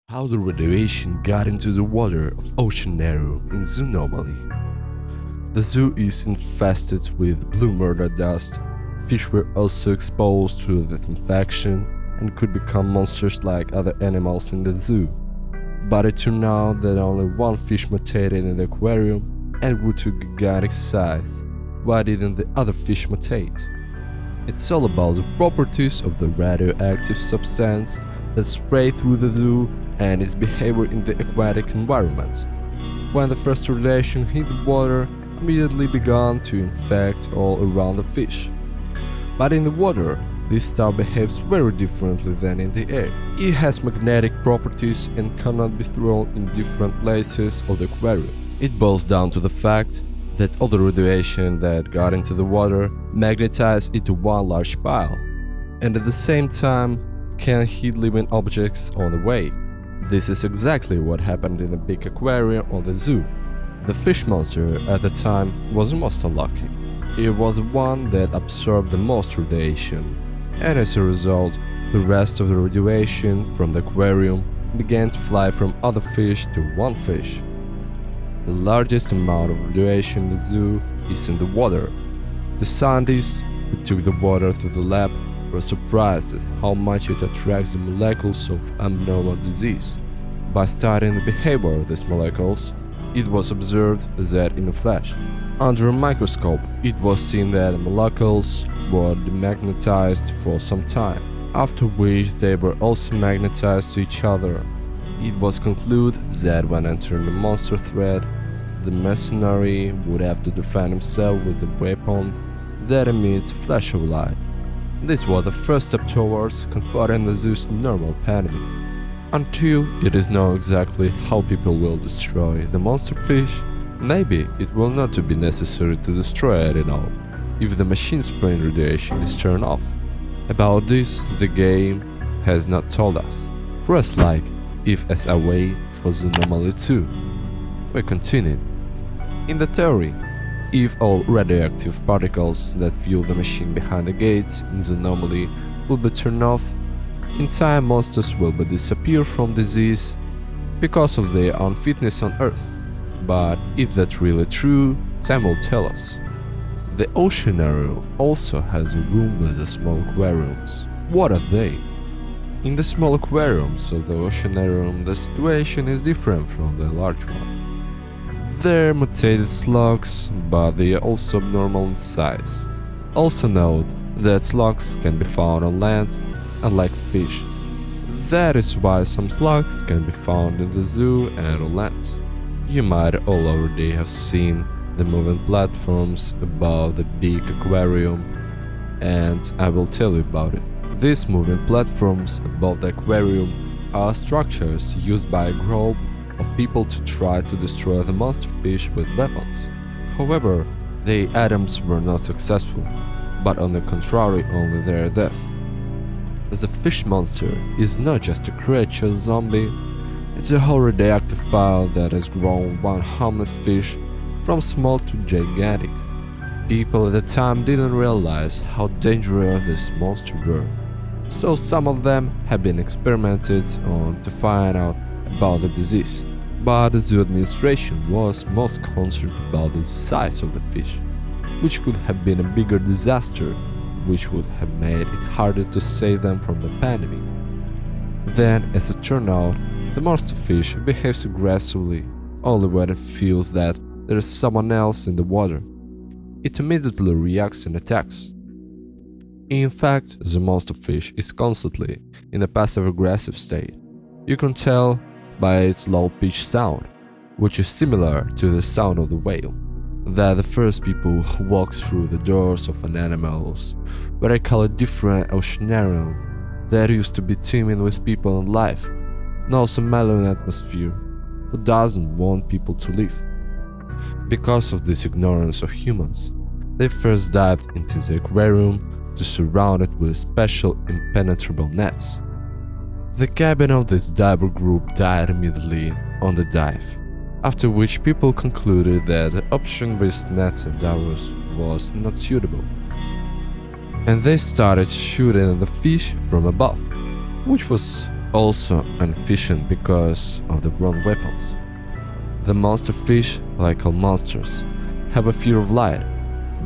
How the radiation got into the water of Ocean Narrow in Zoonomaly. The zoo is infested with blue murder dust. Fish were also exposed to the infection and could become monsters like other animals in the zoo. But it turned out that only one fish mutated in the aquarium and grew to gigantic size. Why didn't the other fish mutate? It's all about the properties of the radioactive substance that spread through the zoo and its behavior in the aquatic environment. When the first radiation hit the water, immediately began to infect all around the fish. But in the water, this stuff behaves very differently than in the air. It has magnetic properties and cannot be thrown in different places of the aquarium. It boils down to the fact that all the radiation that got into the water magnetized into one large pile, and at the same time can hit living objects on the way. This is exactly what happened in the big aquarium of the zoo. The fish monster at the time was most unlucky. It was the one that absorbed the most radiation, and as a result, the rest of the radiation from the aquarium began to fly from other fish to one fish. The largest amount of radiation in the zoo is in the water. The scientists who took the water to the lab were surprised at how much it attracts the molecules of abnormal disease. By studying the behavior of these molecules, it was observed that in the flesh. Under a microscope, it was seen that the molecules were demagnetized for some time, after which they were also magnetized to each other. It was concluded that when entering the monster thread, the mercenary would have to defend himself with a weapon that emits a flash of light. This was the first step towards confronting the zoo's normal pandemic. Until it is known exactly how people will destroy the monster fish, maybe it will not be necessary to destroy it at all, if the machine spraying radiation is turned off. About this, the game has not told us. Press like if as a way for Zoonomaly 2. We continue. In the theory, if all radioactive particles that fuel the machine behind the gates in Zoonomaly will be turned off, in time monsters will disappear from disease because of their unfitness on Earth. But if that's really true, time will tell us. The Ocean Arrow also has a room with the small aquariums. What are they? In the small aquariums of the Ocean Arrow, the situation is different from the large one. They're mutated slugs, but they are also abnormal in size. Also note that slugs can be found on land, unlike fish. That is why some slugs can be found in the zoo and on land. You might all already have seen the moving platforms above the big aquarium, and I will tell you about it. These moving platforms above the aquarium are structures used by a group of people to try to destroy the monster fish with weapons. However, the attempts were not successful, but on the contrary only their death. As the fish monster is not just a creature zombie, it's a whole radioactive pile that has grown one harmless fish from small to gigantic. People at the time didn't realize how dangerous these monsters were, so some of them have been experimented on to find out about the disease. But the zoo administration was most concerned about the size of the fish, which could have been a bigger disaster, which would have made it harder to save them from the pandemic. Then, as it turned out, the monster fish behaves aggressively only when it feels that there is someone else in the water. It immediately reacts and attacks. In fact, the monster fish is constantly in a passive-aggressive state. You can tell by its low-pitched sound, which is similar to the sound of the whale, that the first people who walked through the doors of an animal's what I call a different oceanarium that used to be teeming with people and life, knows a mellow atmosphere who doesn't want people to live. Because of this ignorance of humans, they first dived into the aquarium to surround it with special impenetrable nets. The cabin of this diver group died immediately on the dive, after which people concluded that the option with nets and divers was not suitable. And they started shooting at the fish from above, which was also inefficient because of the wrong weapons. The monster fish, like all monsters, have a fear of light,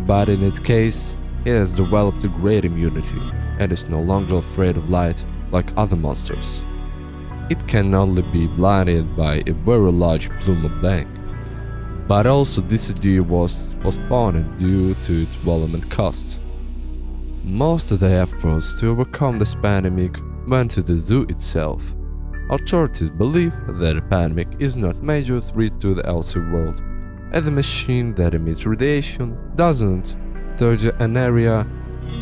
but in its case, it has developed a great immunity and is no longer afraid of light like other monsters. It can only be blinded by a very large plume of bang, but also this idea was postponed due to its volume and cost. Most of the efforts to overcome this pandemic went to the zoo itself. Authorities believe that the pandemic is not a major threat to the outside world, as the machine that emits radiation doesn't touch an area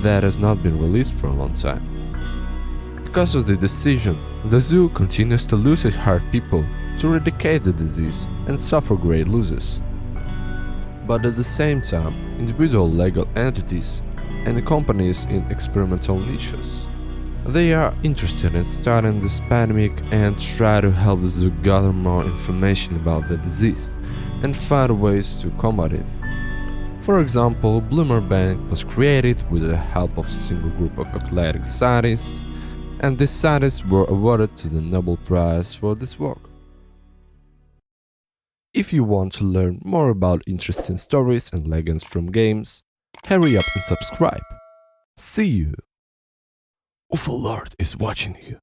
that has not been released for a long time. Because of the decision, the zoo continues to lose its hired people to eradicate the disease and suffer great losses. But at the same time, individual legal entities and companies in experimental niches, they are interested in studying this pandemic and try to help the zoo gather more information about the disease and find ways to combat it. For example, Bloomer Bank was created with the help of a single group of athletic scientists, and these scientists were awarded to the Nobel Prize for this work. If you want to learn more about interesting stories and legends from games, hurry up and subscribe. See you! UFOLord is watching you.